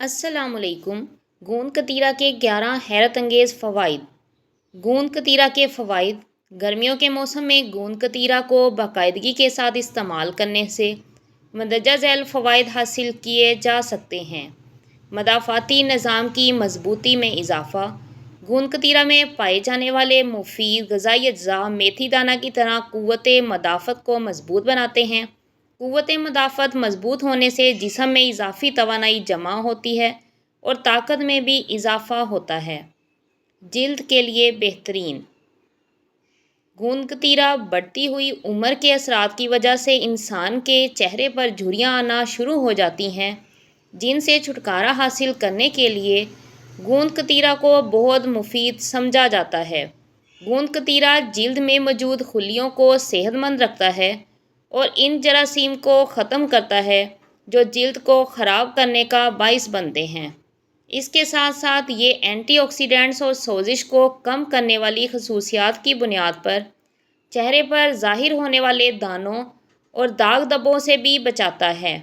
السلام علیکم۔ گوند کتیرہ کے 11 حیرت انگیز فوائد۔ گوند کتیرہ کے فوائد۔ گرمیوں کے موسم میں گوند کتیرہ کو باقاعدگی کے ساتھ استعمال کرنے سے مندرجہ ذیل فوائد حاصل کیے جا سکتے ہیں۔ مدافعتی نظام کی مضبوطی میں اضافہ۔ گوند کتیرہ میں پائے جانے والے مفید غذائی اجزاء میتھی دانہ کی طرح قوت مدافعت کو مضبوط بناتے ہیں۔ قوت مدافعت مضبوط ہونے سے جسم میں اضافی توانائی جمع ہوتی ہے اور طاقت میں بھی اضافہ ہوتا ہے۔ جلد کے لیے بہترین۔ گوند کتیرہ بڑھتی ہوئی عمر کے اثرات کی وجہ سے انسان کے چہرے پر جھریاں آنا شروع ہو جاتی ہیں، جن سے چھٹکارا حاصل کرنے کے لیے گوند کتیرہ کو بہت مفید سمجھا جاتا ہے۔ گوند کتیرہ جلد میں موجود خلیوں کو صحت مند رکھتا ہے اور ان جراثیم کو ختم کرتا ہے جو جلد کو خراب کرنے کا باعث بنتے ہیں۔ اس کے ساتھ ساتھ یہ اینٹی آکسیڈنٹس اور سوزش کو کم کرنے والی خصوصیات کی بنیاد پر چہرے پر ظاہر ہونے والے دانوں اور داغ دھبوں سے بھی بچاتا ہے۔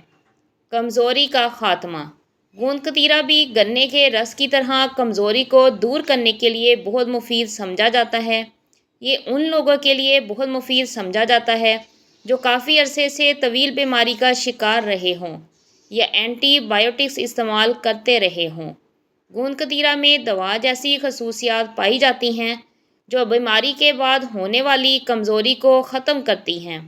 کمزوری کا خاتمہ۔ گوند کتیرہ بھی گنے کے رس کی طرح کمزوری کو دور کرنے کے لیے بہت مفید سمجھا جاتا ہے۔ یہ ان لوگوں کے لیے بہت مفید سمجھا جاتا ہے جو کافی عرصے سے طویل بیماری کا شکار رہے ہوں یا اینٹی بائیوٹکس استعمال کرتے رہے ہوں۔ گوند کتیرہ میں دوا جیسی خصوصیات پائی جاتی ہیں جو بیماری کے بعد ہونے والی کمزوری کو ختم کرتی ہیں۔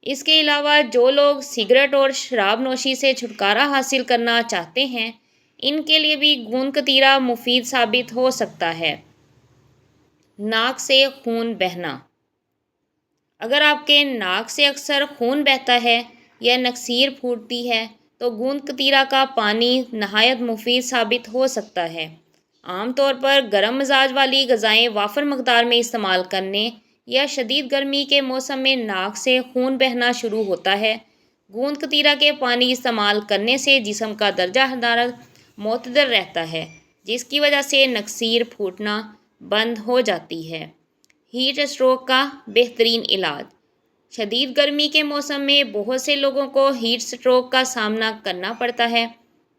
اس کے علاوہ جو لوگ سگریٹ اور شراب نوشی سے چھٹکارا حاصل کرنا چاہتے ہیں، ان کے لیے بھی گوند کتیرہ مفید ثابت ہو سکتا ہے۔ ناک سے خون بہنا۔ اگر آپ کے ناک سے اکثر خون بہتا ہے یا نکسیر پھوٹتی ہے تو گوند کتیرہ کا پانی نہایت مفید ثابت ہو سکتا ہے۔ عام طور پر گرم مزاج والی غذائیں وافر مقدار میں استعمال کرنے یا شدید گرمی کے موسم میں ناک سے خون بہنا شروع ہوتا ہے۔ گوند کتیرہ کے پانی استعمال کرنے سے جسم کا درجہ حرارت معتدل رہتا ہے، جس کی وجہ سے نکسیر پھوٹنا بند ہو جاتی ہے۔ ہیٹ اسٹروک کا بہترین علاج۔ شدید گرمی کے موسم میں بہت سے لوگوں کو ہیٹ اسٹروک کا سامنا کرنا پڑتا ہے۔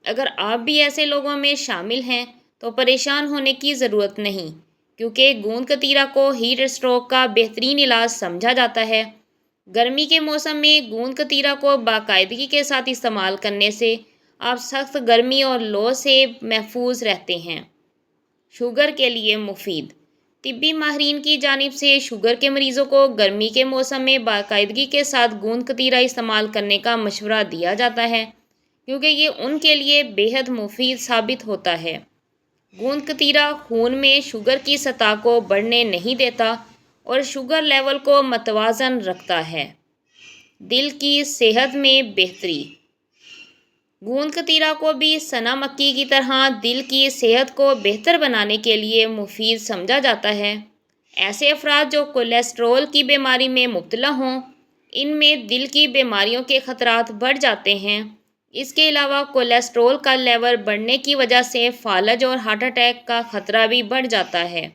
اگر آپ بھی ایسے لوگوں میں شامل ہیں تو پریشان ہونے کی ضرورت نہیں، کیونکہ گوند کتیرہ کو ہیٹ اسٹروک کا بہترین علاج سمجھا جاتا ہے۔ گرمی کے موسم میں گوند کتیرہ کو باقاعدگی کے ساتھ استعمال کرنے سے آپ سخت گرمی اور لو سے محفوظ رہتے ہیں۔ شوگر کے لیے مفید۔ طبی ماہرین کی جانب سے شوگر کے مریضوں کو گرمی کے موسم میں باقاعدگی کے ساتھ گوند کتیرہ استعمال کرنے کا مشورہ دیا جاتا ہے، کیونکہ یہ ان کے لیے بے حد مفید ثابت ہوتا ہے۔ گوند کتیرہ خون میں شوگر کی سطح کو بڑھنے نہیں دیتا اور شوگر لیول کو متوازن رکھتا ہے۔ دل کی صحت میں بہتری۔ گوند کتیرہ کو بھی سنا مکی کی طرح دل کی صحت کو بہتر بنانے کے لیے مفید سمجھا جاتا ہے۔ ایسے افراد جو کولیسٹرول کی بیماری میں مبتلا ہوں، ان میں دل کی بیماریوں کے خطرات بڑھ جاتے ہیں۔ اس کے علاوہ کولیسٹرول کا لیول بڑھنے کی وجہ سے فالج اور ہارٹ اٹیک کا خطرہ بھی بڑھ جاتا ہے۔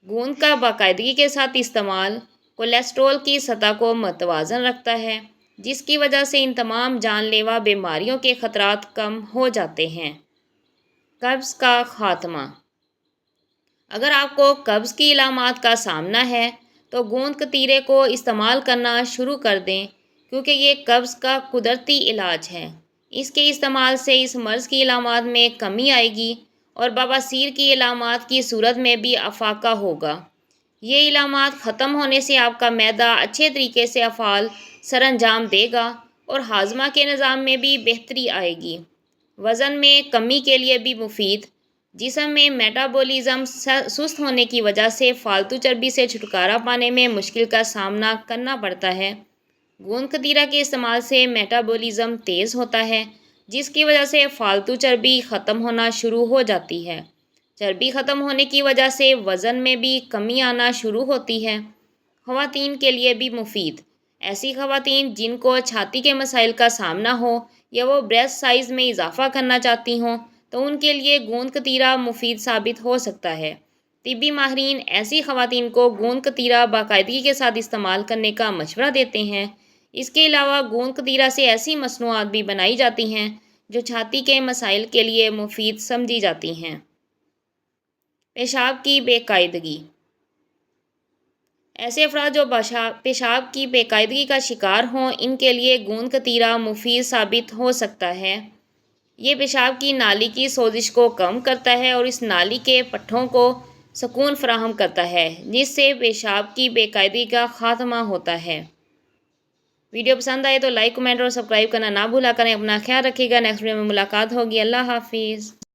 گوند کا باقاعدگی کے ساتھ استعمال کولیسٹرول کی سطح کو متوازن رکھتا ہے، جس کی وجہ سے ان تمام جان لیوا بیماریوں کے خطرات کم ہو جاتے ہیں۔ قبض کا خاتمہ۔ اگر آپ کو قبض کی علامات کا سامنا ہے تو گوند کتیرے کو استعمال کرنا شروع کر دیں، کیونکہ یہ قبض کا قدرتی علاج ہے۔ اس کے استعمال سے اس مرض کی علامات میں کمی آئے گی اور بواسیر کی علامات کی صورت میں بھی افاقہ ہوگا۔ یہ علامات ختم ہونے سے آپ کا معدہ اچھے طریقے سے افعال سر انجام دے گا اور ہاضمہ کے نظام میں بھی بہتری آئے گی۔ وزن میں کمی کے لیے بھی مفید۔ جسم میں میٹابولزم سست ہونے کی وجہ سے فالتو چربی سے چھٹکارا پانے میں مشکل کا سامنا کرنا پڑتا ہے۔ گوند کتیرہ کے استعمال سے میٹابولزم تیز ہوتا ہے، جس کی وجہ سے فالتو چربی ختم ہونا شروع ہو جاتی ہے۔ چربی ختم ہونے کی وجہ سے وزن میں بھی کمی آنا شروع ہوتی ہے۔ خواتین کے لیے بھی مفید۔ ایسی خواتین جن کو چھاتی کے مسائل کا سامنا ہو یا وہ بریسٹ سائز میں اضافہ کرنا چاہتی ہوں تو ان کے لیے گوند کتیرہ مفید ثابت ہو سکتا ہے۔ طبی ماہرین ایسی خواتین کو گوند کتیرہ باقاعدگی کے ساتھ استعمال کرنے کا مشورہ دیتے ہیں۔ اس کے علاوہ گوند کتیرہ سے ایسی مصنوعات بھی بنائی جاتی ہیں جو چھاتی کے مسائل کے لیے مفید سمجھی جاتی ہیں۔ پیشاب کی بے قاعدگی۔ ایسے افراد جو پیشاب کی بے قاعدگی کا شکار ہوں، ان کے لیے گوند کتیرا مفید ثابت ہو سکتا ہے۔ یہ پیشاب کی نالی کی سوزش کو کم کرتا ہے اور اس نالی کے پٹھوں کو سکون فراہم کرتا ہے، جس سے پیشاب کی بے قاعدگی کا خاتمہ ہوتا ہے۔ ویڈیو پسند آئے تو لائک، کمنٹ اور سبسکرائب کرنا نہ بھولا کریں۔ اپنا خیال رکھیے گا۔ نیکسٹ ویڈیو میں ملاقات ہوگی۔ اللہ حافظ۔